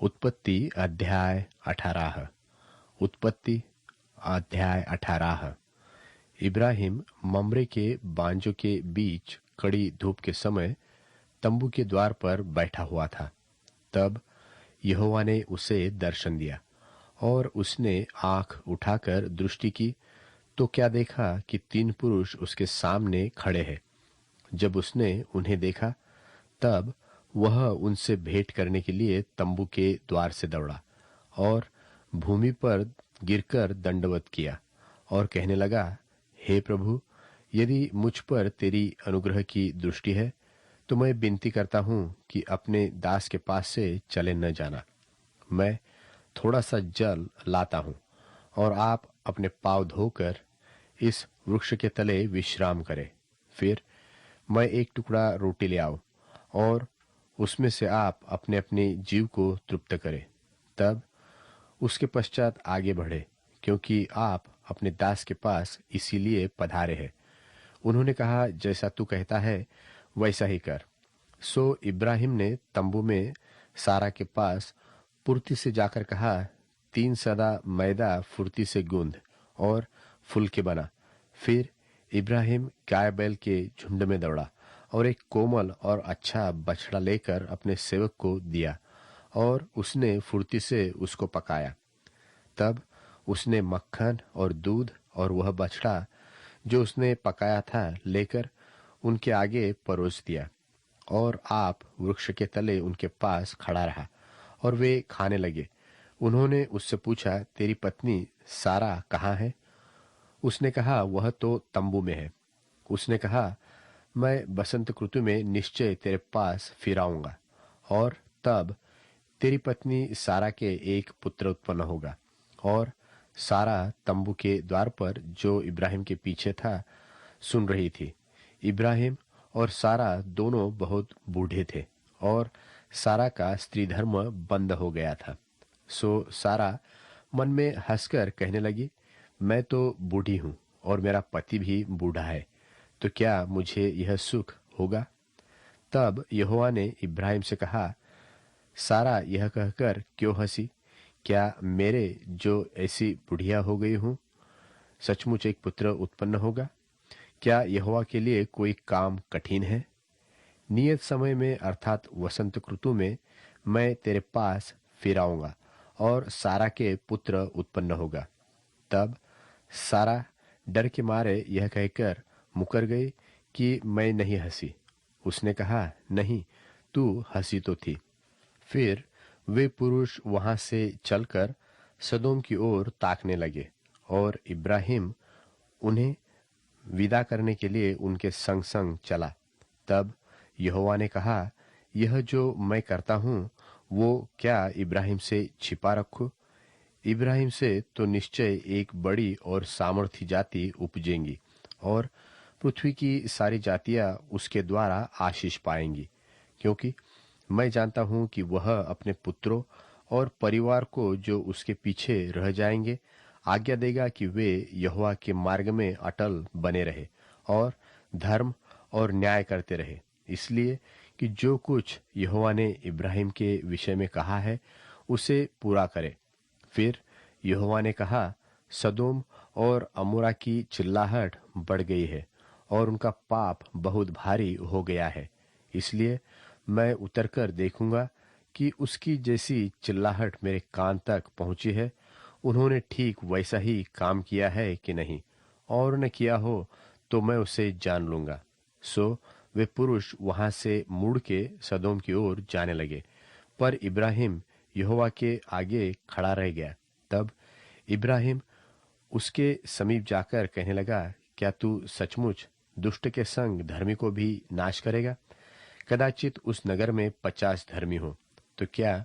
उत्पत्ति अध्याय 18। उत्पत्ति अध्याय 18। इब्राहिम ममरे के बांजों के बीच कड़ी धूप के समय तंबू के द्वार पर बैठा हुआ था। तब यहोवा ने उसे दर्शन दिया और उसने आंख उठाकर दृष्टि की तो क्या देखा कि 3 पुरुष उसके सामने खड़े हैं। जब उसने उन्हें देखा तब वह उनसे भेंट करने के लिए तंबू के द्वार से दौड़ा और भूमि पर गिरकर दंडवत किया और कहने लगा, हे प्रभु, यदि मुझ पर तेरी अनुग्रह की दृष्टि है तो मैं विनती करता हूं कि अपने दास के पास से चले न जाना। मैं थोड़ा सा जल लाता हूं और आप अपने पांव धोकर इस वृक्ष के तले विश्राम करें। फिर मैं एक टुकड़ा रोटी ले आऊं और उसमें से आप अपने अपने जीव को तृप्त करें। तब उसके पश्चात आगे बढ़े, क्योंकि आप अपने दास के पास इसीलिए पधारे हैं। उन्होंने कहा, जैसा तू कहता है वैसा ही कर। सो इब्राहिम ने तंबू में सारा के पास फुर्ती से जाकर कहा, 3 सदा मैदा फुर्ती से गूंद और फूल के बना। फिर इब्राहिम गाय बैल के झुंड में दौड़ा और एक कोमल और अच्छा बछड़ा लेकर अपने सेवक को दिया और उसने फुर्ती से उसको पकाया। तब उसने मक्खन और दूध और वह बछड़ा जो उसने पकाया था लेकर उनके आगे परोस दिया और आप वृक्ष के तले उनके पास खड़ा रहा और वे खाने लगे। उन्होंने उससे पूछा, तेरी पत्नी सारा कहाँ है? उसने कहा, वह तो तंबू में है। उसने कहा, मैं बसंत ऋतु में निश्चय तेरे पास फिर आऊंगा और तब तेरी पत्नी सारा के एक पुत्र उत्पन्न होगा। और सारा तंबू के द्वार पर जो इब्राहिम के पीछे था सुन रही थी। इब्राहिम और सारा दोनों बहुत बूढ़े थे और सारा का स्त्री धर्म बंद हो गया था। सो सारा मन में हंसकर कहने लगी, मैं तो बूढ़ी हूं और मेरा पति भी बूढ़ा है, तो क्या मुझे यह सुख होगा? तब यहोवा ने इब्राहिम से कहा, सारा यह कहकर क्यों हंसी? क्या मेरे जो ऐसी बुढ़िया हो गई हूं सचमुच एक पुत्र उत्पन्न होगा? क्या यहोवा के लिए कोई काम कठिन है? नियत समय में अर्थात वसंत ऋतु में मैं तेरे पास फिर आऊंगा और सारा के पुत्र उत्पन्न होगा। तब सारा डर के मारे यह कहकर मुकर गई कि मैं नहीं हंसी। उसने कहा, नहीं, तू हंसी तो थी। फिर वे पुरुष वहां से चलकर सदोम की ओर ताकने लगे और इब्राहिम उन्हें विदा करने के लिए उनके संग संग चला। तब यहोवा ने कहा, यह जो मैं करता हूं वो क्या इब्राहिम से छिपा रखूं? इब्राहिम से तो निश्चय एक बड़ी और सामर्थी जाति उपजेंगी और पृथ्वी की सारी जातियां उसके द्वारा आशीष पाएंगी, क्योंकि मैं जानता हूं कि वह अपने पुत्रों और परिवार को जो उसके पीछे रह जाएंगे आज्ञा देगा कि वे यहोवा के मार्ग में अटल बने रहे और धर्म और न्याय करते रहे, इसलिए कि जो कुछ यहोवा ने इब्राहिम के विषय में कहा है उसे पूरा करे। फिर यहोवा ने कहा, सदोम और अमोरा की चिल्लाहट बढ़ गई है और उनका पाप बहुत भारी हो गया है, इसलिए मैं उतरकर देखूंगा कि उसकी जैसी चिल्लाहट मेरे कान तक पहुंची है, उन्होंने ठीक वैसा ही काम किया है कि नहीं, और न किया हो तो मैं उसे जान लूंगा। सो वे पुरुष वहां से मुड़ के सदोम की ओर जाने लगे, पर इब्राहिम यहोवा के आगे खड़ा रह गया। तब इब्राहिम उसके समीप जाकर कहने लगा, क्या तू सचमुच दुष्ट के संग धर्मी को भी नाश करेगा? कदाचित उस नगर में 50 धर्मी हो, तो क्या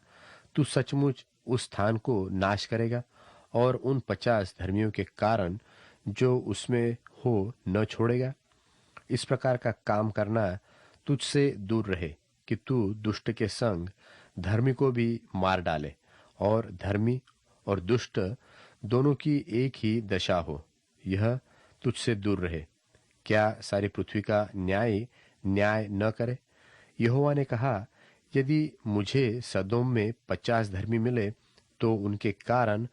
तू सचमुच उस स्थान को नाश करेगा और उन 50 धर्मियों के कारण जो उसमें हो न छोड़ेगा? इस प्रकार का काम करना तुझसे दूर रहे कि तू दुष्ट के संग धर्मी को भी मार डाले और धर्मी और दुष्ट दोनों की एक ही दशा हो, यह तुझसे दूर रहे। क्या सारी पृथ्वी का न्याय न्याय न करे? यहोवा ने कहा, यदि मुझे सदोम में 50 धर्मी मिले तो उनके कारण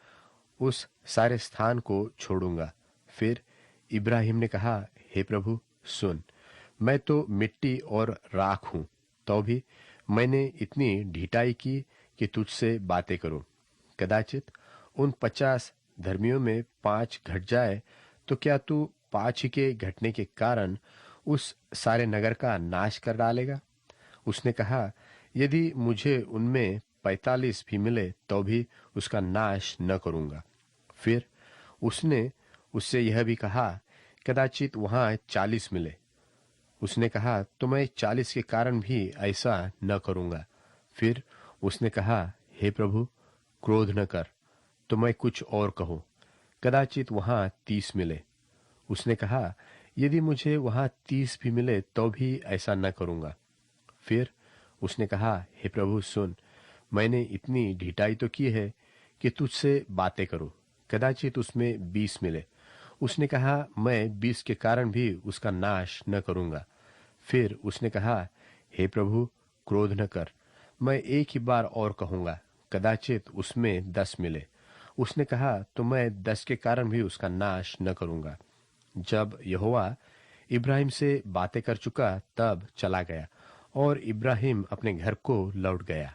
उस सारे स्थान को छोड़ूंगा। फिर इब्राहिम ने कहा, हे प्रभु सुन, मैं तो मिट्टी और राख हूं, तो भी मैंने इतनी ढिठाई की कि तुझसे बातें करूं। कदाचित उन 50 धर्मियों में 5 घट जाए, तो क्या तू 5 ही के घटने के कारण उस सारे नगर का नाश कर डालेगा? उसने कहा, यदि मुझे उनमें 45 भी मिले तो भी उसका नाश न करूंगा। फिर उसने उससे यह भी कहा, कदाचित वहां 40 मिले। उसने कहा, तो मैं 40 के कारण भी ऐसा न करूंगा। फिर उसने कहा, हे प्रभु क्रोध न कर, तो मैं कुछ और कहूं, कदाचित वहां 30 मिले। उसने कहा, यदि मुझे वहां 30 भी मिले तो भी ऐसा न करूंगा। फिर उसने कहा, हे प्रभु सुन, मैंने इतनी ढिठाई तो की है कि तुझसे बातें करूं, कदाचित उसमें 20 मिले। उसने कहा, मैं 20 के कारण भी उसका नाश न करूंगा। फिर उसने कहा, हे प्रभु क्रोध न कर, मैं एक ही बार और कहूंगा, कदाचित उसमें 10 मिले। उसने कहा, तो मैं 10 के कारण भी उसका नाश न करूंगा। जब यहोवा इब्राहिम से बातें कर चुका तब चला गया और इब्राहिम अपने घर को लौट गया।